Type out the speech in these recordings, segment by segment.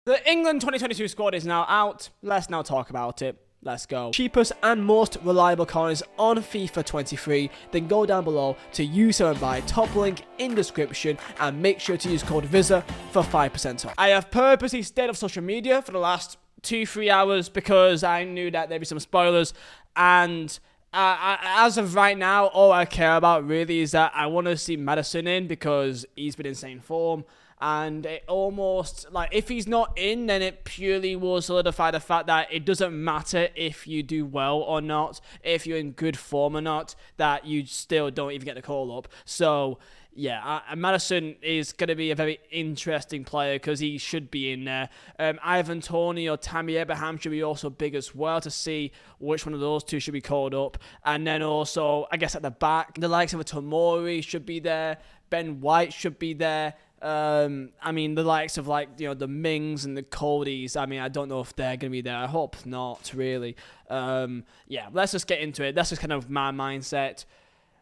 The England 2022 squad is now out. Let's now talk about it. Let's go. Cheapest and most reliable coins on FIFA 23. Then go down below to use them and buy. Top link in description. And make sure to use code Vizeh for 5% off. I have purposely stayed off social media for the last 2-3 hours because I knew that there'd be some spoilers. And as of right now, all I care about really is that I want to see Maddison in because he's been in insane form. And it almost, like, if he's not in, then it purely will solidify the fact that it doesn't matter if you do well or not, if you're in good form or not, that you still don't even get the call up. So, yeah, Maddison is going to be a very interesting player because he should be in there. Ivan Toney or Tammy Abraham should be also big as well to see which one of those two should be called up. And then also, I guess at the back, the likes of a Tomori should be there. Ben White should be there. I mean, the likes of, like, you know, the Mings and the Codys, I mean, I don't know if they're going to be there. I hope not, really. Yeah, let's just get into it. That's just kind of my mindset.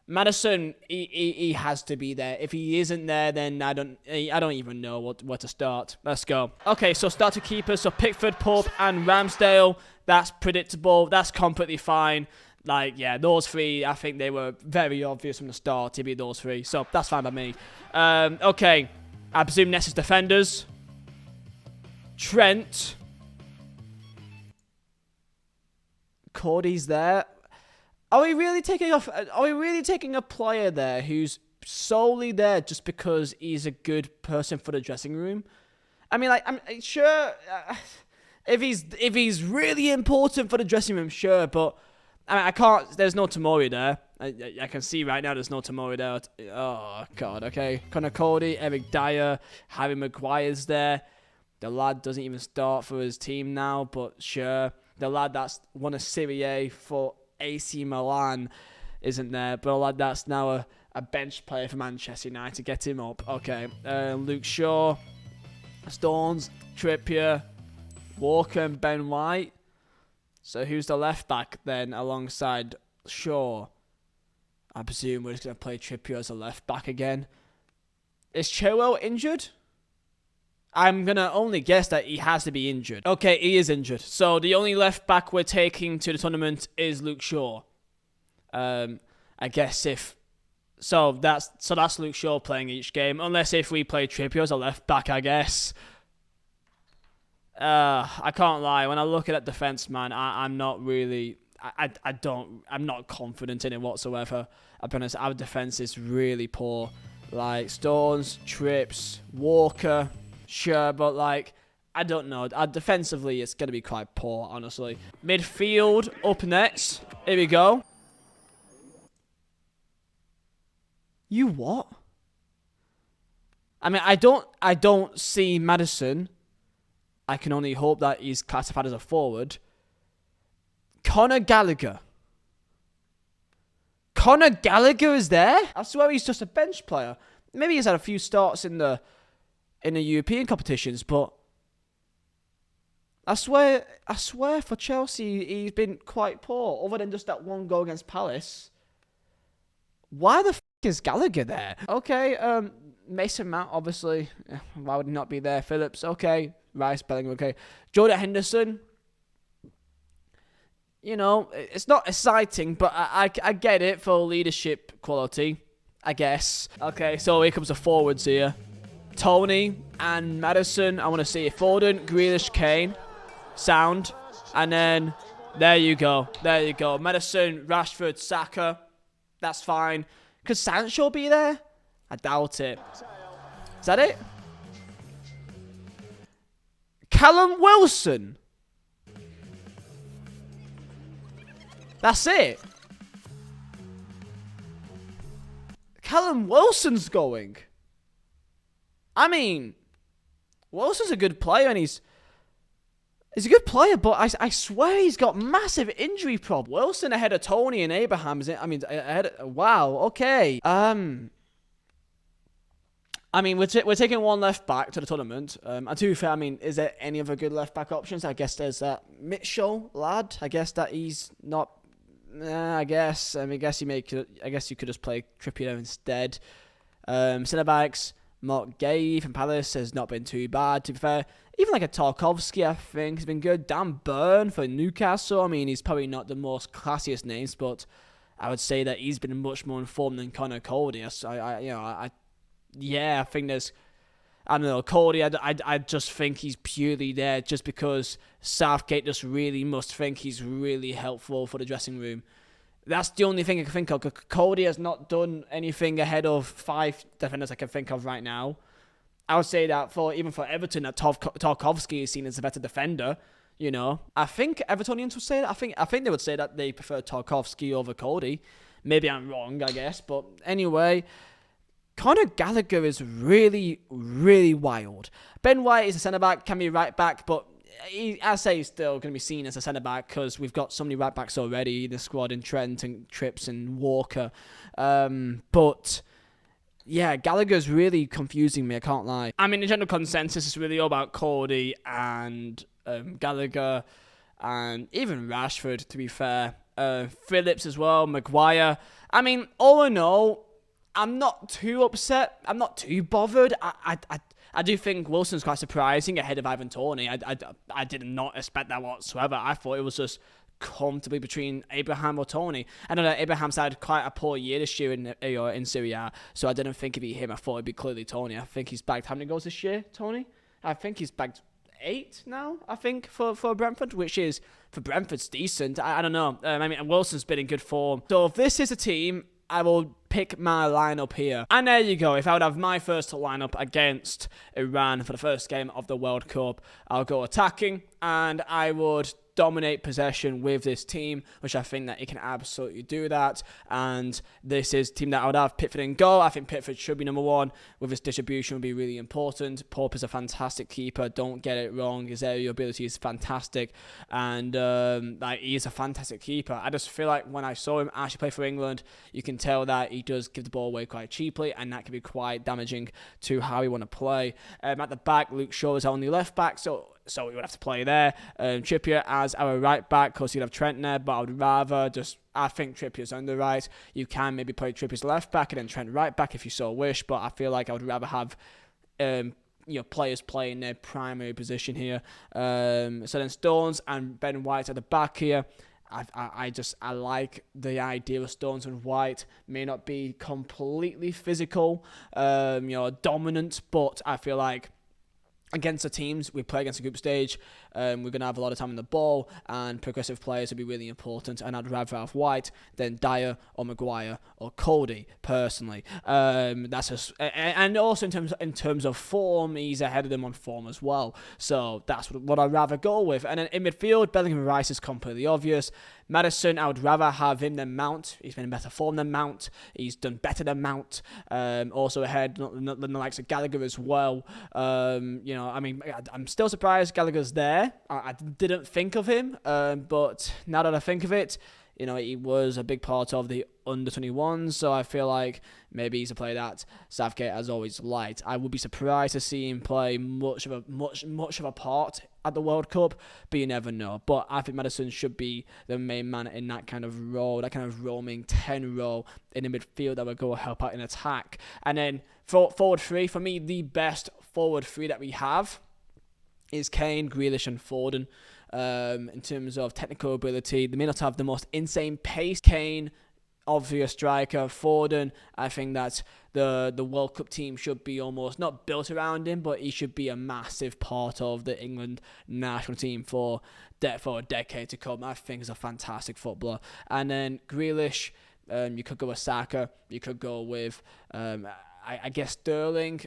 Maddison, he has to be there. If he isn't there, then I don't even know where to start. Let's go. Okay, so starter keepers, so Pickford, Pope, and Ramsdale. That's predictable. That's completely fine. Like, yeah, those three, I think they were very obvious from the start to be those three. So that's fine by me. Okay, I presume next is defenders. Trent. Cody's there. Are we really taking off? Are we really taking a player there who's solely there just because he's a good person for the dressing room? I mean, like, I'm sure if he's really important for the dressing room, sure, but I mean, I can't. There's no Tomori there. I can see right now there's no Tomori there. Oh God. Okay, Connor Cody, Eric Dyer, Harry Maguire's there. The lad doesn't even start for his team now, but sure. The lad that's won a Serie A for AC Milan isn't there, but a lad that's now a bench player for Manchester United. Get him up. Okay. Luke Shaw, Stones, Trippier, Walker, and Ben White. So who's the left back then alongside Shaw? I presume we're just going to play Trippier as a left back again. Is Chilwell injured? I'm going to only guess that he has to be injured. Okay, he is injured. So the only left back we're taking to the tournament is Luke Shaw. I guess if... So that's Luke Shaw playing each game. Unless if we play Trippier as a left back, I guess. I can't lie. When I look at that defense, man, I'm not really... I'm not confident in it whatsoever. I'll be honest, our defense is really poor. Like, Stones, Trips, Walker, sure, but, like, I don't know. Defensively, it's going to be quite poor, honestly. Midfield, up next. Here we go. You what? I mean, I don't see Maddison. I can only hope that he's classified as a forward. Conor Gallagher. Conor Gallagher is there? I swear he's just a bench player. Maybe he's had a few starts in the European competitions, but I swear for Chelsea he's been quite poor, other than just that one goal against Palace. Why the f*** is Gallagher there? Okay, Mason Mount, obviously. Why would he not be there? Phillips, okay. Rice, Bellingham, okay. Jordan Henderson. You know, it's not exciting, but I get it for leadership quality, I guess. Okay, so here comes the forwards here. Tony and Maddison. I want to see Foden, Grealish, Kane. Sound. And then, there you go. There you go. Maddison, Rashford, Saka. That's fine. Could Sancho be there? I doubt it. Is that it? Callum Wilson. That's it. Callum Wilson's going. I mean, Wilson's a good player, and he's a good player, but I swear he's got massive injury problems. Wilson ahead of Tony and Abraham. Wow. Okay. I mean, we're taking one left back to the tournament. And to be fair, I mean, is there any other good left back options? I guess there's that Mitchell lad. I guess that he's not. I guess you could just play Trippier instead. Centre backs, Mark Gay from Palace has not been too bad. To be fair, Even like a Tarkovsky, I think, has been good. Dan Burn for Newcastle. I mean, he's probably not the most classiest names, but I would say that he's been much more informed than Connor Cody. I think there's, I don't know, Cody, I just think he's purely there just because Southgate just really must think he's really helpful for the dressing room. That's the only thing I can think of. Cody has not done anything ahead of 5 defenders I can think of right now. I would say that even for Everton, that Tarkovsky is seen as a better defender. You know, I think Evertonians would say that. I think they would say that they prefer Tarkovsky over Cody. Maybe I'm wrong, I guess. But anyway, Conor Gallagher is really, really wild. Ben White is a centre-back, can be right-back, but I say he's still going to be seen as a centre-back because we've got so many right-backs already in the squad, in Trent and Trips and Walker. But yeah, Gallagher's really confusing me, I can't lie. I mean, the general consensus is really all about Cody and Gallagher and even Rashford, to be fair. Phillips as well, Maguire. I mean, all in all, I'm not too upset. I'm not too bothered. I do think Wilson's quite surprising ahead of Ivan Toney. I did not expect that whatsoever. I thought it was just comfortably between Abraham or Toney. I know that Abraham's had quite a poor year this year in Serie A, so I didn't think it'd be him. I thought it'd be clearly Toney. I think he's bagged how many goals this year, Toney? I think he's bagged 8 now, I think, for Brentford, which is, for Brentford's decent. I don't know. I mean, Wilson's been in good form. So if this is a team, I will pick my lineup here. And there you go. If I would have my first lineup against Iran for the first game of the World Cup, I'll go attacking, and I would dominate possession with this team, which I think that it can absolutely do that. And this is a team that I would have Pickford in goal. I think Pickford should be number 1. With his distribution would be really important. Pope is a fantastic keeper. Don't get it wrong. His aerial ability is fantastic. And he is a fantastic keeper. I just feel like when I saw him actually play for England, you can tell that he does give the ball away quite cheaply, and that can be quite damaging to how we want to play. At the back, Luke Shaw is our only left back, so we would have to play there. Trippier as our right back, because you'd have Trent there, but I would rather I think Trippier's on the right. You can maybe play Trippier's left back and then Trent right back if you so wish, but I feel like I would rather have players playing their primary position here. So then Stones and Ben White at the back here. I like the idea of Stones and White. May not be completely physical, dominant, but I feel like against the teams we play against the group stage, we're going to have a lot of time on the ball, and progressive players will be really important, and I'd rather have White than Dyer or Maguire or Cody, personally. That's just, and also in terms of form, he's ahead of them on form as well, so that's what I'd rather go with. And then in midfield, Bellingham and Rice is completely obvious. Madison, I would rather have him than Mount. He's been in better form than Mount. He's done better than Mount. Also ahead than the likes of Gallagher as well. I'm still surprised Gallagher's there. I didn't think of him, but now that I think of it, he was a big part of the under-21s, so I feel like maybe he's a player that Southgate has always liked. I would be surprised to see him play much of a part at the World Cup, but you never know. But I think Maddison should be the main man in that kind of role, that kind of roaming 10 role in the midfield that would go help out in attack. And then forward 3, for me, the best forward 3 that we have is Kane, Grealish and Foden. In terms of technical ability, they may not have the most insane pace. Kane, obvious striker. Foden, I think that the World Cup team should be almost not built around him, but he should be a massive part of the England national team for a decade to come. I think he's a fantastic footballer. And then Grealish, you could go with Saka, you could go with I guess Sterling,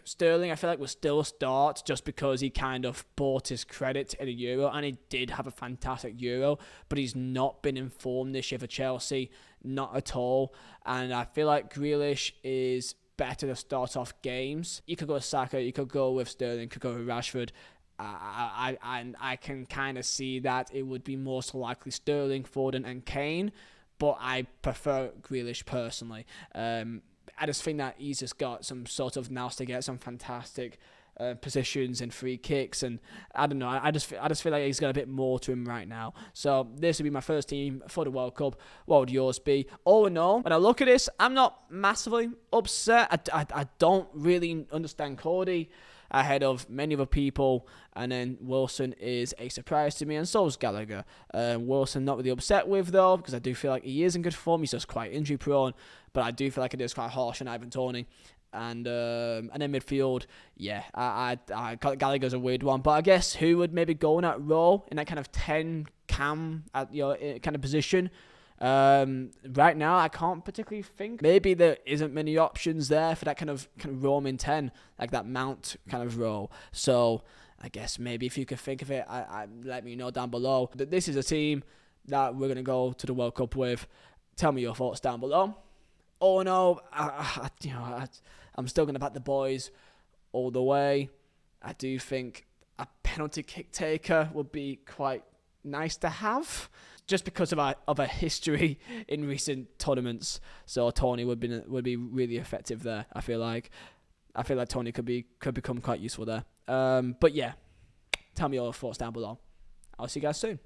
I feel like will still start just because he kind of bought his credit in a Euro, and he did have a fantastic Euro, but he's not been informed this year for Chelsea, not at all. And I feel like Grealish is better to start off games. You could go with Saka, you could go with Sterling, you could go with Rashford. I can kind of see that it would be most likely Sterling, Foden and Kane, but I prefer Grealish personally. I just think that he's just got some sort of nous to get some fantastic positions and free kicks, and I don't know. I just feel like he's got a bit more to him right now. So this would be my first team for the World Cup. What would yours be? All in all, when I look at this, I'm not massively upset. I don't really understand Cody. ahead of many other people. And then Wilson is a surprise to me, and so is Gallagher. Wilson not really upset with, though, because I do feel like he is in good form. He's just quite injury prone, but I do feel like it is quite harsh on Ivan Toney. And then midfield, yeah, I Gallagher's a weird one, but I guess who would maybe go in that role, in that kind of 10 cam at your kind of position? Right now I can't particularly think. Maybe there isn't many options there for that kind of roaming 10, like that Mount kind of role. So I guess maybe if you could think of it, I let me know down below. That this is a team that we're gonna go to the World Cup with. Tell me your thoughts down below. Oh no, I'm still going to back the boys all the way. I do think a penalty kick taker would be quite nice to have, just because of a history in recent tournaments. So Toney would be really effective there. I feel like Toney could become quite useful there. But yeah, tell me your thoughts down below. I'll see you guys soon.